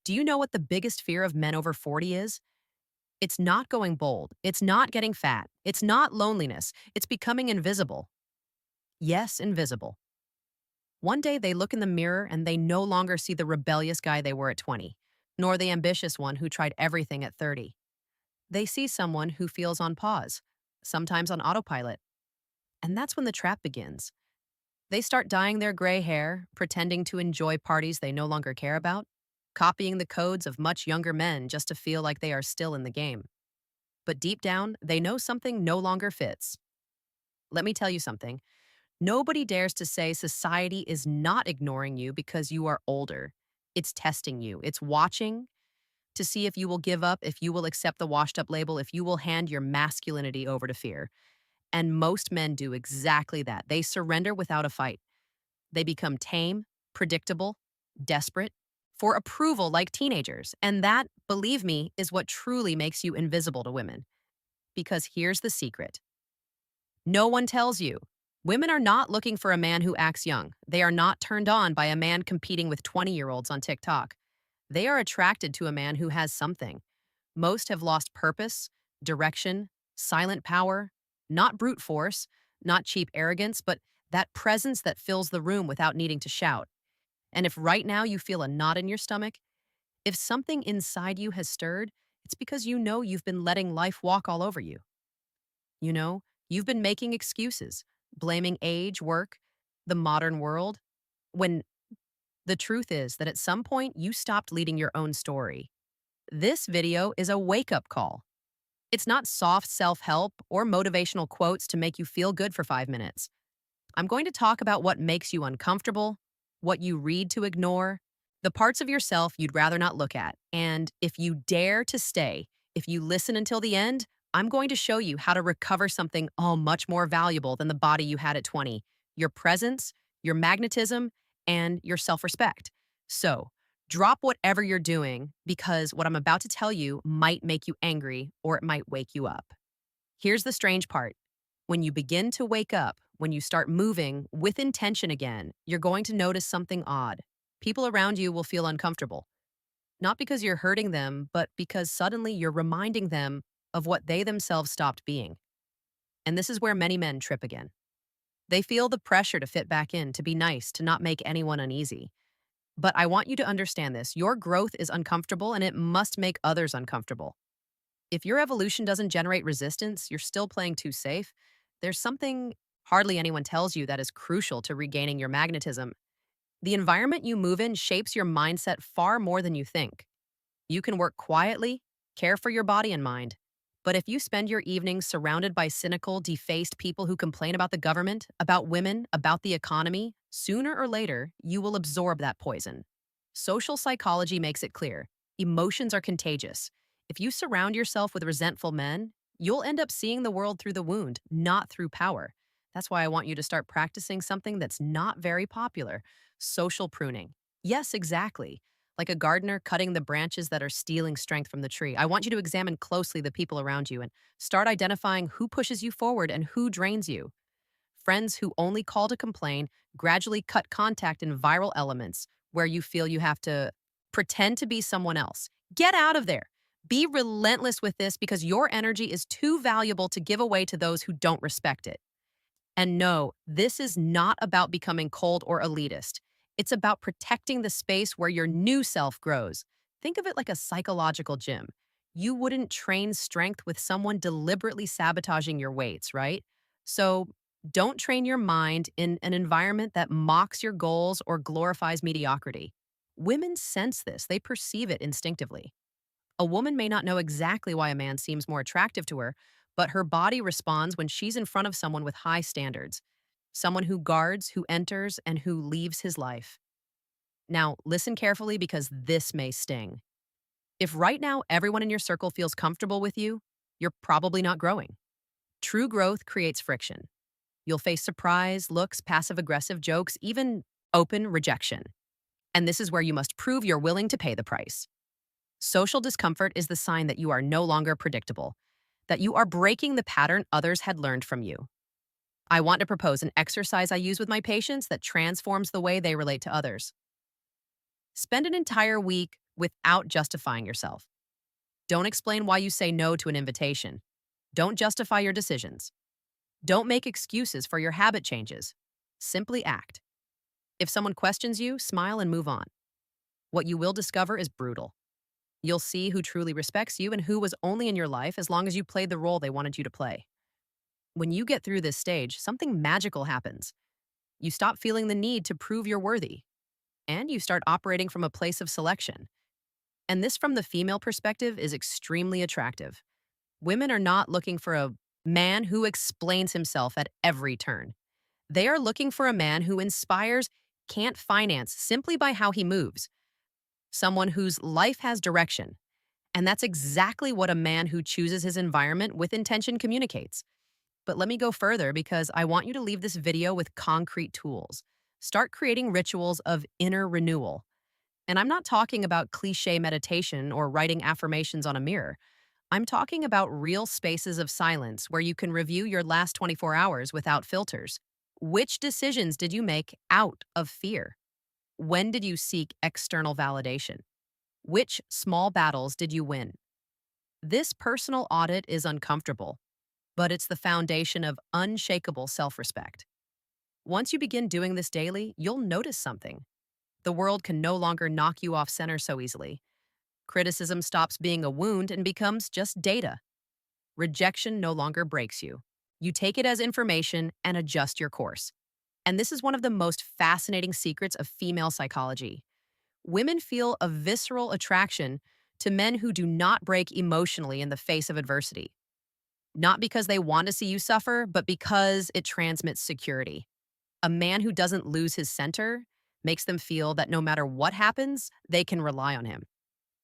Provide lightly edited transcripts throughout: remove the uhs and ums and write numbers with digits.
Do you know what the biggest fear of men over 40 is? It's not going bold. It's not getting fat. It's not loneliness. It's becoming invisible. Yes, invisible. One day they look in the mirror and they no longer see the rebellious guy they were at 20, nor the ambitious one who tried everything at 30. They see someone who feels on pause, sometimes on autopilot. And that's when the trap begins. They start dyeing their gray hair, pretending to enjoy parties they no longer care about, copying the codes of much younger men just to feel like they are still in the game. But deep down, they know something no longer fits. Let me tell you something. Nobody dares to say society is not ignoring you because you are older. It's testing you. It's watching to see if you will give up, if you will accept the washed up label, if you will hand your masculinity over to fear. And most men do exactly that. They surrender without a fight. They become tame, predictable, desperate for approval like teenagers. And that, believe me, is what truly makes you invisible to women. Because here's the secret. No one tells you. Women are not looking for a man who acts young. They are not turned on by a man competing with 20-year-olds on TikTok. They are attracted to a man who has something. Most have lost purpose, direction, silent power, not brute force, not cheap arrogance, but that presence that fills the room without needing to shout. And if right now you feel a knot in your stomach, if something inside you has stirred, it's because you know you've been letting life walk all over you. You know, you've been making excuses, blaming age, work, the modern world, when the truth is that at some point you stopped leading your own story. This video is a wake-up call. It's not soft self-help or motivational quotes to make you feel good for 5 minutes. I'm going to talk about what makes you uncomfortable, what you read to ignore, the parts of yourself you'd rather not look at. And if you dare to stay, if you listen until the end, I'm going to show you how to recover something much more valuable than the body you had at 20, your presence, your magnetism, and your self-respect. So, drop whatever you're doing because what I'm about to tell you might make you angry or it might wake you up. Here's the strange part. When you begin to wake up, when you start moving with intention again, you're going to notice something odd. People around you will feel uncomfortable. Not because you're hurting them, but because suddenly you're reminding them of what they themselves stopped being. And this is where many men trip again. They feel the pressure to fit back in, to be nice, to not make anyone uneasy. But I want you to understand this. Your growth is uncomfortable and it must make others uncomfortable. If your evolution doesn't generate resistance, you're still playing too safe. There's something hardly anyone tells you that is crucial to regaining your magnetism. The environment you move in shapes your mindset far more than you think. You can work quietly, care for your body and mind. But if you spend your evenings surrounded by cynical, defaced people who complain about the government, about women, about the economy, sooner or later, you will absorb that poison. Social psychology makes it clear. Emotions are contagious. If you surround yourself with resentful men, you'll end up seeing the world through the wound, not through power. That's why I want you to start practicing something that's not very popular: social pruning. Yes, exactly. Like a gardener cutting the branches that are stealing strength from the tree. I want you to examine closely the people around you and start identifying who pushes you forward and who drains you. Friends who only call to complain gradually cut contact in viral elements where you feel you have to pretend to be someone else. Get out of there. Be relentless with this because your energy is too valuable to give away to those who don't respect it. And no, this is not about becoming cold or elitist. It's about protecting the space where your new self grows. Think of it like a psychological gym. You wouldn't train strength with someone deliberately sabotaging your weights, right? So don't train your mind in an environment that mocks your goals or glorifies mediocrity. Women sense this, they perceive it instinctively. A woman may not know exactly why a man seems more attractive to her, but her body responds when she's in front of someone with high standards, someone who guards, who enters, and who leaves his life. Now, listen carefully because this may sting. If right now everyone in your circle feels comfortable with you, you're probably not growing. True growth creates friction. You'll face surprise, looks, passive aggressive jokes, even open rejection. And this is where you must prove you're willing to pay the price. Social discomfort is the sign that you are no longer predictable, that you are breaking the pattern others had learned from you. I want to propose an exercise I use with my patients that transforms the way they relate to others. Spend an entire week without justifying yourself. Don't explain why you say no to an invitation. Don't justify your decisions. Don't make excuses for your habit changes. Simply act. If someone questions you, smile and move on. What you will discover is brutal. You'll see who truly respects you and who was only in your life as long as you played the role they wanted you to play. When you get through this stage, something magical happens. You stop feeling the need to prove you're worthy, and you start operating from a place of selection. And this, from the female perspective, is extremely attractive. Women are not looking for a man who explains himself at every turn. They are looking for a man who inspires, can't finance simply by how he moves. Someone whose life has direction. And that's exactly what a man who chooses his environment with intention communicates. But let me go further because I want you to leave this video with concrete tools. Start creating rituals of inner renewal. And I'm not talking about cliche meditation or writing affirmations on a mirror. I'm talking about real spaces of silence where you can review your last 24 hours without filters. Which decisions did you make out of fear? When did you seek external validation? Which small battles did you win? This personal audit is uncomfortable, but it's the foundation of unshakable self-respect. Once you begin doing this daily, you'll notice something. The world can no longer knock you off center so easily. Criticism stops being a wound and becomes just data. Rejection no longer breaks you. You take it as information and adjust your course. And this is one of the most fascinating secrets of female psychology. Women feel a visceral attraction to men who do not break emotionally in the face of adversity. Not because they want to see you suffer, but because it transmits security. A man who doesn't lose his center makes them feel that no matter what happens, they can rely on him.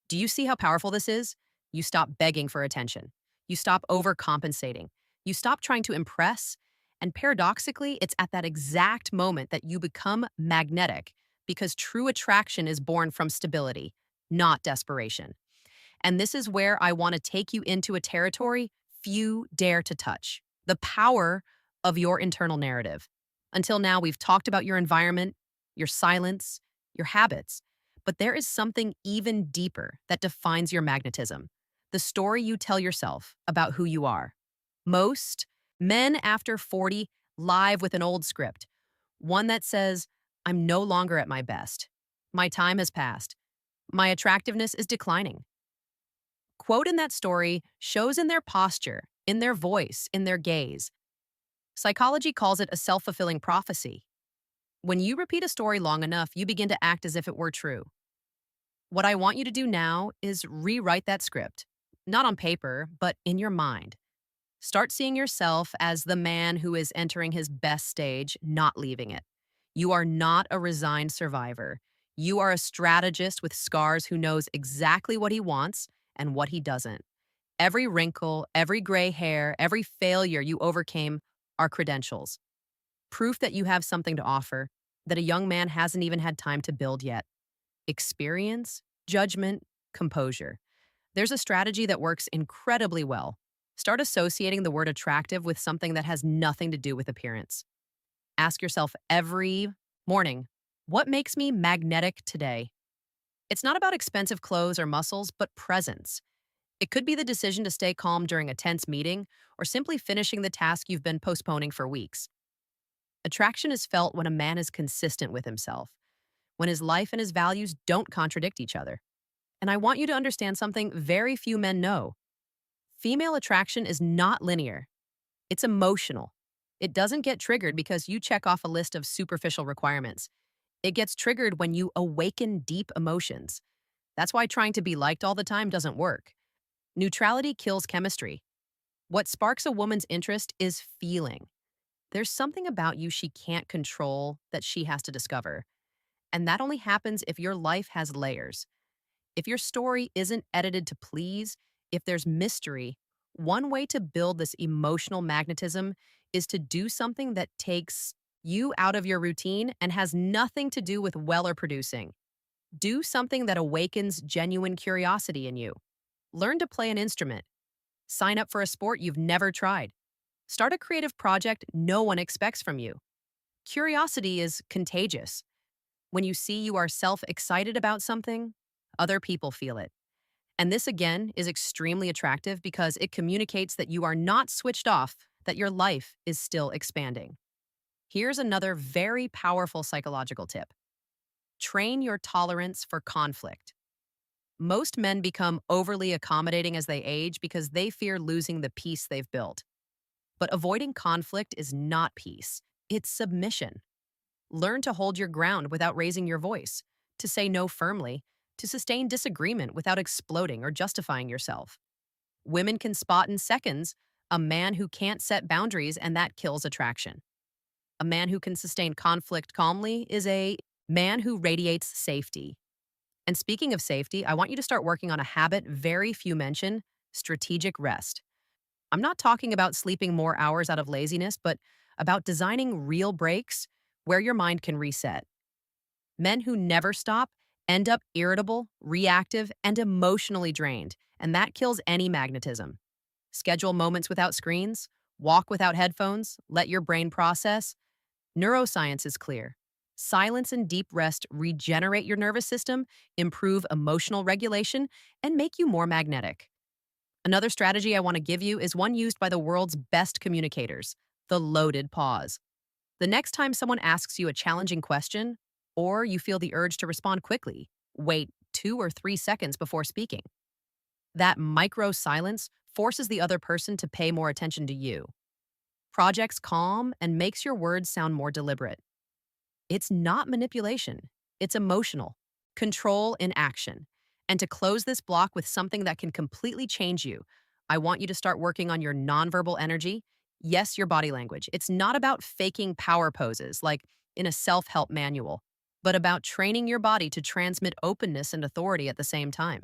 Do you see how powerful this is? You stop begging for attention. You stop overcompensating. You stop trying to impress. And paradoxically, it's at that exact moment that you become magnetic because true attraction is born from stability, not desperation. And this is where I want to take you into a territory few dare to touch: the power of your internal narrative. Until now, we've talked about your environment, your silence, your habits, but there is something even deeper that defines your magnetism: the story you tell yourself about who you are. Most men after 40 live with an old script, one that says, I'm no longer at my best. My time has passed. My attractiveness is declining. Quote in that story shows in their posture, in their voice, in their gaze. Psychology calls it a self-fulfilling prophecy. When you repeat a story long enough, you begin to act as if it were true. What I want you to do now is rewrite that script, not on paper, but in your mind. Start seeing yourself as the man who is entering his best stage, not leaving it. You are not a resigned survivor. You are a strategist with scars who knows exactly what he wants and what he doesn't. Every wrinkle, every gray hair, every failure you overcame are credentials. Proof that you have something to offer that a young man hasn't even had time to build yet. Experience, judgment, composure. There's a strategy that works incredibly well. Start associating the word attractive with something that has nothing to do with appearance. Ask yourself every morning, what makes me magnetic today? It's not about expensive clothes or muscles, but presence. It could be the decision to stay calm during a tense meeting or simply finishing the task you've been postponing for weeks. Attraction is felt when a man is consistent with himself, when his life and his values don't contradict each other. And I want you to understand something very few men know. Female attraction is not linear. It's emotional. It doesn't get triggered because you check off a list of superficial requirements. It gets triggered when you awaken deep emotions. That's why trying to be liked all the time doesn't work. Neutrality kills chemistry. What sparks a woman's interest is feeling. There's something about you she can't control that she has to discover. And that only happens if your life has layers. If your story isn't edited to please, if there's mystery, one way to build this emotional magnetism is to do something that takes you out of your routine and has nothing to do with well or producing. Do something that awakens genuine curiosity in you. Learn to play an instrument. Sign up for a sport you've never tried. Start a creative project no one expects from you. Curiosity is contagious. When you see you are self-excited about something, Other people feel it. And this again is extremely attractive because it communicates that you are not switched off, that your life is still expanding. Here's another very powerful psychological tip: train your tolerance for conflict. Most men become overly accommodating as they age because they fear losing the peace they've built. But avoiding conflict is not peace, it's submission. Learn to hold your ground without raising your voice, to say no firmly, to sustain disagreement without exploding or justifying yourself. Women can spot in seconds a man who can't set boundaries, and that kills attraction. A man who can sustain conflict calmly is a man who radiates safety. And speaking of safety, I want you to start working on a habit very few mention: strategic rest. I'm not talking about sleeping more hours out of laziness, but about designing real breaks where your mind can reset. Men who never stop end up irritable, reactive, and emotionally drained, and that kills any magnetism. Schedule moments without screens, walk without headphones, let your brain process. Neuroscience is clear. Silence and deep rest regenerate your nervous system, improve emotional regulation, and make you more magnetic. Another strategy I want to give you is one used by the world's best communicators: the loaded pause. The next time someone asks you a challenging question, or you feel the urge to respond quickly, wait 2 or 3 seconds before speaking. That micro silence forces the other person to pay more attention to you, projects calm, and makes your words sound more deliberate. It's not manipulation, it's emotional. Control in action. And to close this block with something that can completely change you, I want you to start working on your nonverbal energy. Yes, your body language. It's not about faking power poses like in a self help manual, but about training your body to transmit openness and authority at the same time.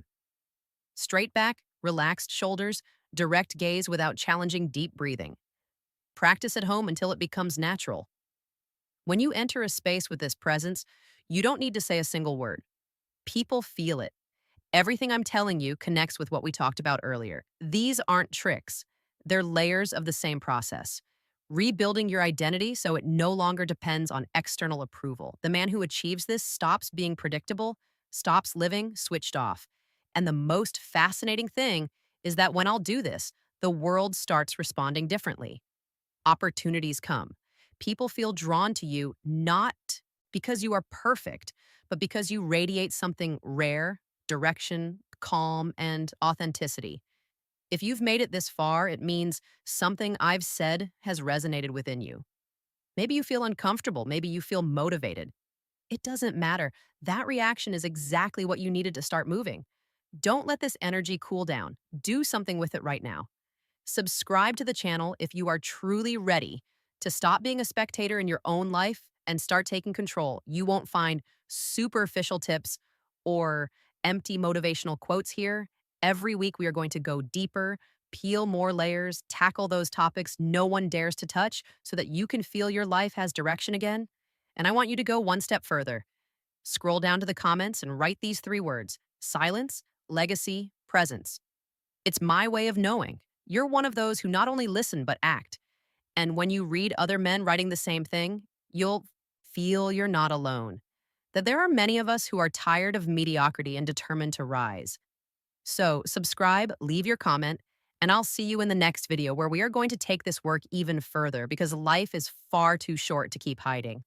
Straight back, relaxed shoulders, direct gaze without challenging deep breathing. Practice at home until it becomes natural. When you enter a space with this presence, you don't need to say a single word. People feel it. Everything I'm telling you connects with what we talked about earlier. These aren't tricks, they're layers of the same process. Rebuilding your identity so it no longer depends on external approval. The man who achieves this stops being predictable, stops living switched off. And the most fascinating thing is that when I'll do this, the world starts responding differently. Opportunities come. People feel drawn to you not because you are perfect, but because you radiate something rare: direction, calm, and authenticity. If you've made it this far, it means something I've said has resonated within you. Maybe you feel uncomfortable, maybe you feel motivated. It doesn't matter. That reaction is exactly what you needed to start moving. Don't let this energy cool down. Do something with it right now. Subscribe to the channel if you are truly ready to stop being a spectator in your own life and start taking control. You won't find superficial tips or empty motivational quotes here. Every week, we are going to go deeper, peel more layers, tackle those topics no one dares to touch so that you can feel your life has direction again. And I want you to go one step further. Scroll down to the comments and write these 3 words: silence, legacy, presence. It's my way of knowing you're one of those who not only listen but act. And when you read other men writing the same thing, you'll feel you're not alone. That there are many of us who are tired of mediocrity and determined to rise. So, subscribe, leave your comment, and I'll see you in the next video where we are going to take this work even further because life is far too short to keep hiding.